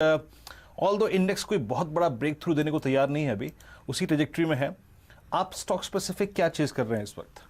All दो index कोई बहुत बड़ा ब्रेक थ्रू देने को तैयार नहीं है, अभी उसी ट्रेजेक्ट्री में है। आप स्टॉक स्पेसिफिक क्या चीज कर रहे हैं इस वक्त?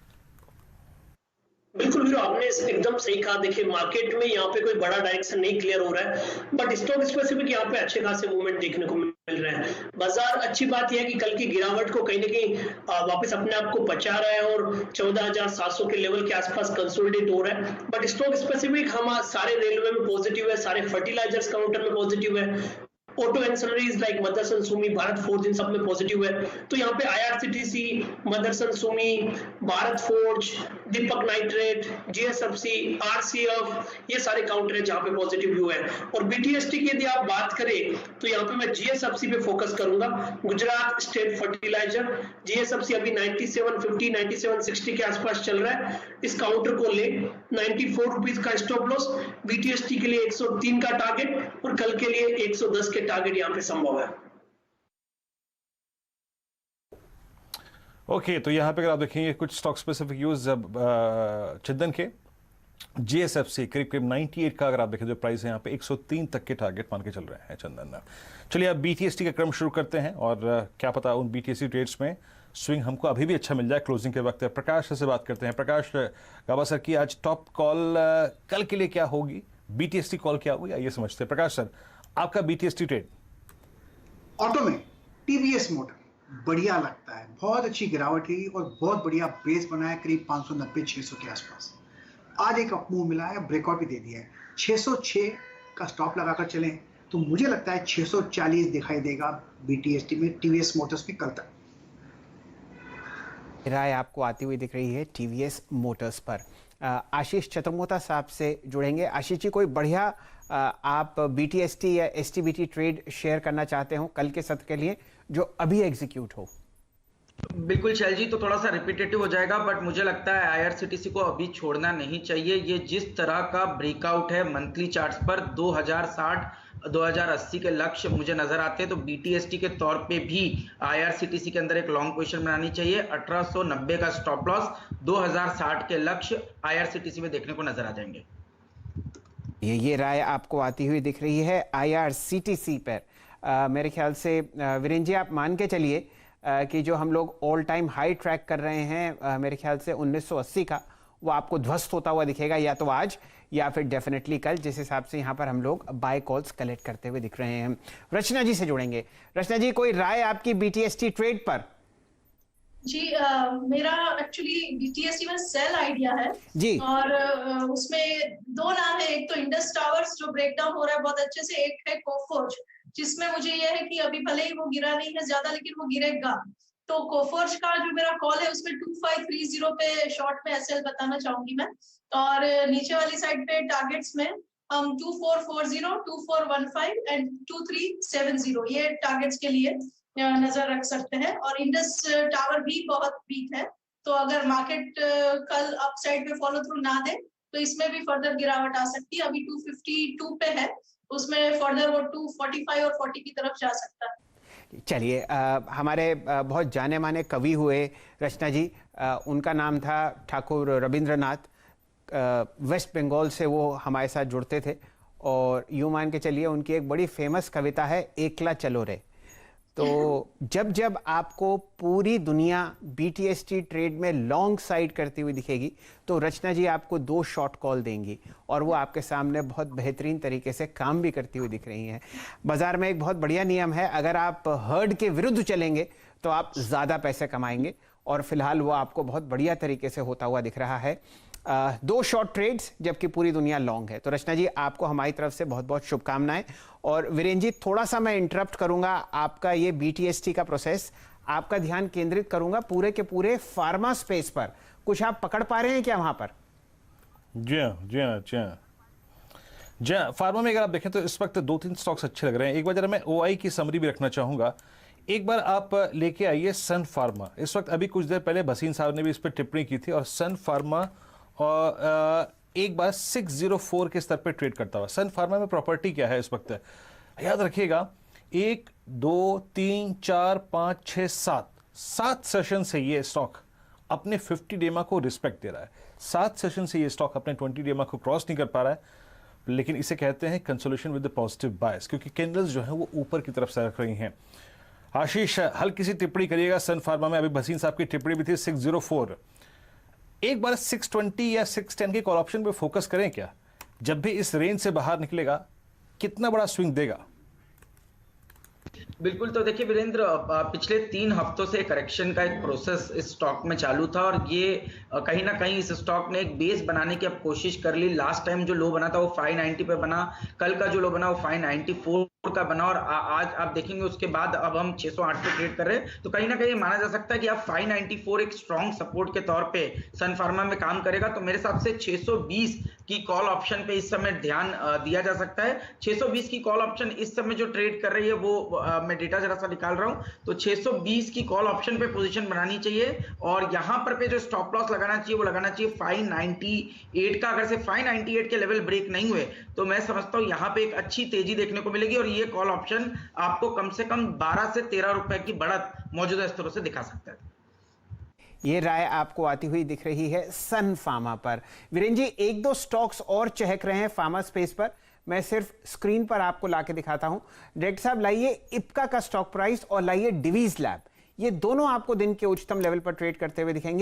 बिल्कुल वीरो, आपने एकदम सही कहा। देखिए, मार्केट में यहाँ पे कोई बड़ा डायरेक्शन नहीं क्लियर हो रहा है, बट स्टॉक स्पेसिफिक यहाँ पे अच्छे खासे मूवमेंट देखने को मिल रहे हैं। बाजार अच्छी बात यह है कि कल की गिरावट को कहीं ना कहीं वापस अपने आप को बचा रहा है और 14,700 के लेवल के आसपास कंसोलिडेट हो रहा है। बट स्टॉक स्पेसिफिक हम सारे रेलवे में पॉजिटिव है, सारे फर्टिलाइजर्स काउंटर में पॉजिटिव है, auto ancillaries like Motherson Sumi, Bharat Forge, इन सब में पॉजिटिव है। तो यहाँ पे IRCTC, Motherson Sumi, Bharat Forge, Deepak Nitrate, GSFC, RCF, ये सारे काउंटर है जहाँ पे पॉजिटिव व्यू है। और बीटीएसटी की यदि आप बात करें तो यहाँ पे मैं जीएसएफसी पे फोकस करूंगा। गुजरात स्टेट फर्टिलाइजर, जीएसएफसी अभी 9750 9760 के आसपास चल रहा है। इस काउंटर को ले 94 रुपीज का स्टॉप लॉस, बीटीएसटी के लिए 103 का टारगेट और कल के लिए 110 के टारगेट यहाँ पे संभव है। ओके, तो यहाँ पे अगर आप देखेंगे कुछ स्टॉक स्पेसिफिक यूज चिंतन के जीएसएफसी करीब करीब 98 का अगर आप देखें जो प्राइस है यहाँ पे 103 तक के टारगेट मान के चल रहे हैं चंदन। चलिए अब बीटीएसटी का क्रम शुरू करते हैं और क्या पता उन बीटीएसटी ट्रेड्स में स्विंग हमको अभी भी अच्छा मिल जाए क्लोजिंग के वक्त। प्रकाश से बात करते हैं। प्रकाश गाबा सर की आज टॉप कॉल कल के लिए क्या होगी, बीटीएसटी कॉल क्या होगी, आइए समझते हैं। प्रकाश सर, आपका बीटीएसटी ट्रेड ऑटो में टीवीएस मोटर बढ़िया लगता है, बहुत अच्छी गिरावट है और बहुत बढ़िया बेस बना है करीब 590-600 के आसपास। आज एक अप मूव मिला है, ब्रेकआउट भी दे दिया है। 606 का स्टॉप लगाकर चलें तो मुझे लगता है 640 दिखाई देगा बीटीएसटी में, टीवीएस मोटर्स में कल तक। राय आपको आती हुई दिख रही है टीवीएस मोटर्स पर। आशीष चतुर्मोता साहब से जुड़ेंगे। आशीष जी, कोई बढ़िया आप बीटीएसटी या एसटीबीटी ट्रेड शेयर करना चाहते हो कल के सत्र के लिए जो अभी एग्जीक्यूट हो? बिल्कुल शैल जी, तो थोड़ा सा रिपीटेटिव हो जाएगा, बट मुझे लगता है आईआरसीटीसी को अभी छोड़ना नहीं चाहिए। ये जिस तरह का ब्रेकआउट है मंथली चार्ट्स पर 2060 2080 के लक्ष्य मुझे नजर आते हैं, तो बीटीएसटी के तौर पे भी आईआरसीटीसी के अंदर एक लॉन्ग पोजीशन बनानी चाहिए। 1890 का स्टॉप लॉस, 2060 के लक्ष्य आईआरसीटीसी में देखने को नजर आ जाएंगे। ये राय आपको आती हुई दिख रही है आईआरसीटीसी पर। मेरे ख्याल से वीरेंद्र जी आप मान के चलिए कि जो हम लोग ऑल टाइम हाई ट्रैक कर रहे हैं मेरे ख्याल से 1980 का, वो आपको ध्वस्त होता हुआ दिखेगा या तो आज या फिर डेफिनेटली कल, जिस हिसाब से यहाँ पर हम लोग बाय कॉल्स कलेक्ट करते हुए दिख रहे हैं। रचना जी से जुड़ेंगे। रचना जी, कोई राय आपकी बीटीएसटी ट्रेड पर? जी मेरा एक्चुअली बीटीएसटी में सेल आइडिया है जी, और उसमें दो नाम है। एक तो इंडस टावर्स जो ब्रेकडाउन हो रहा है बहुत अच्छे से, एक है कोफोर्ज जिसमें मुझे यह है कि अभी भले ही वो गिरा नहीं है ज्यादा लेकिन वो गिरेगा। तो कोफोर्ज का जो मेरा कॉल है उसमें 2530 पे शॉर्ट में एसएल बताना चाहूंगी मैं। और नीचे वाली साइड पे टारगेट्स में हम 2440, 2415 एंड 2370 ये टारगेट्स के लिए नजर रख सकते हैं। और इंडस टावर भी बहुत वीक है, तो अगर मार्केट कल अपसाइड पे फॉलो थ्रू ना दे तो इसमें भी फर्दर गिरावट आ सकती है। अभी 252 पे है, उसमें फर्दर वो 245 और 40 की तरफ जा सकता है। चलिए हमारे बहुत जाने माने कवि हुए रचना जी, उनका नाम था ठाकुर रविंद्रनाथ। वेस्ट बंगाल से वो हमारे साथ जुड़ते थे और यूँ मान के चलिए उनकी एक बड़ी फेमस कविता है एकला चलो रे। तो जब जब आपको पूरी दुनिया बीटीएसटी ट्रेड में लॉन्ग साइड करती हुई दिखेगी तो रचना जी आपको 2 शॉर्ट कॉल देंगी और वो आपके सामने बहुत बेहतरीन तरीके से काम भी करती हुई दिख रही हैं। बाजार में एक बहुत बढ़िया नियम है, अगर आप हर्ड के विरुद्ध चलेंगे तो आप ज़्यादा पैसे कमाएंगे और फिलहाल वो आपको बहुत बढ़िया तरीके से होता हुआ दिख रहा है। 2 शॉर्ट ट्रेड्स जबकि पूरी दुनिया लॉन्ग है। तो रचना जी आपको हमारी तरफ से बहुत बहुत शुभकामनाएं। और वीरेंद्र जी, थोड़ा सा मैं इंटरप्ट करूंगा आपका ये बीटीएसटी का प्रोसेस, आपका ध्यान केंद्रित करूंगा पूरे के पूरे फार्मा स्पेस पर। कुछ आप पकड़ पा रहे हैं क्या वहां पर? जी हाँ, फार्मा में अगर आप देखें तो इस वक्त 2-3 स्टॉक्स अच्छे लग रहे हैं। एक बार जरा मैं ओआई की समरी भी रखना चाहूंगा। एक बार आप लेके आइए सन फार्मा। इस वक्त अभी कुछ देर पहले भसीन साहब ने भी इस पर टिप्पणी की थी और सन फार्मा और एक बार 604 के स्तर पर ट्रेड करता हुआ। सन फार्मा में प्रॉपर्टी क्या है इस वक्त, याद रखिएगा, 1 2 3 4 5 6 7 सेशन से ये स्टॉक अपने 50 डेमा को रिस्पेक्ट दे रहा है। 7 सेशन से ये स्टॉक अपने 20 डेमा को क्रॉस नहीं कर पा रहा है। लेकिन इसे कहते हैं कंसोलेशन विद द पॉजिटिव बायस, क्योंकि कैंडल्स जो हैं वो ऊपर की तरफ सरक रही हैं। आशीष, हल्की सी टिप्पणी करिएगा सन फार्मा में। अभी भसीन साहब की टिप्पणी भी थी 604। एक बार 620 या 610 के कॉल ऑप्शन पे फोकस करें क्या? जब भी इस रेंज से बाहर निकलेगा कितना बड़ा स्विंग देगा? बिल्कुल, तो देखिए वीरेंद्र, पिछले 3 हफ्तों से करेक्शन का एक प्रोसेस इस स्टॉक में चालू था और ये कहीं ना कहीं इस स्टॉक ने एक बेस बनाने की अब कोशिश कर ली। लास्ट टाइम जो लो बना था वो 590 पे बना, कल का जो लो बना वो 594 का बना और आज आप देखेंगे उसके बाद अब हम 608 पे ट्रेड कर रहे हैं। तो कहीं ना कहीं माना जा सकता है कि अब 594 एक स्ट्रॉन्ग सपोर्ट के तौर पे सन फार्मा में काम करेगा। तो मेरे हिसाब से 620 की कॉल ऑप्शन पे इस समय ध्यान दिया जा सकता है। 620 की कॉल ऑप्शन इस समय जो ट्रेड कर रही है वो मैं डेटा जरा सा निकाल रहा हूं, तो 620 की कॉल ऑप्शन पे पोजीशन बनानी चाहिए और यहां पर पे जो स्टॉप लॉस लगाना चाहिए वो लगाना चाहिए 598 का। अगर से 598 के लेवल ब्रेक नहीं हुए तो मैं समझता हूं यहां पे एक अच्छी तेजी देखने को मिलेगी और ये कॉल ऑप्शन आपको कम से कम 12 से 13 रुपए की बढ़त मौजूदा स्तरों से दिखा सकता है। ये राय आपको आती हुई दिख रही है सन फार्मा पर। वीरेंद्र जी, एक दो स्टॉक्स और चहक रहे हैं फार्मा स्पेस पर, मैं सिर्फ स्क्रीन पर आपको लाके दिखाता हूं। डायरेक्टर साहब, लाइए इप्का का स्टॉक प्राइस और लाइए डिवीज लैब, ये दोनों आपको दिन के उच्चतम लेवल पर ट्रेड करते हुए दिखेंगे।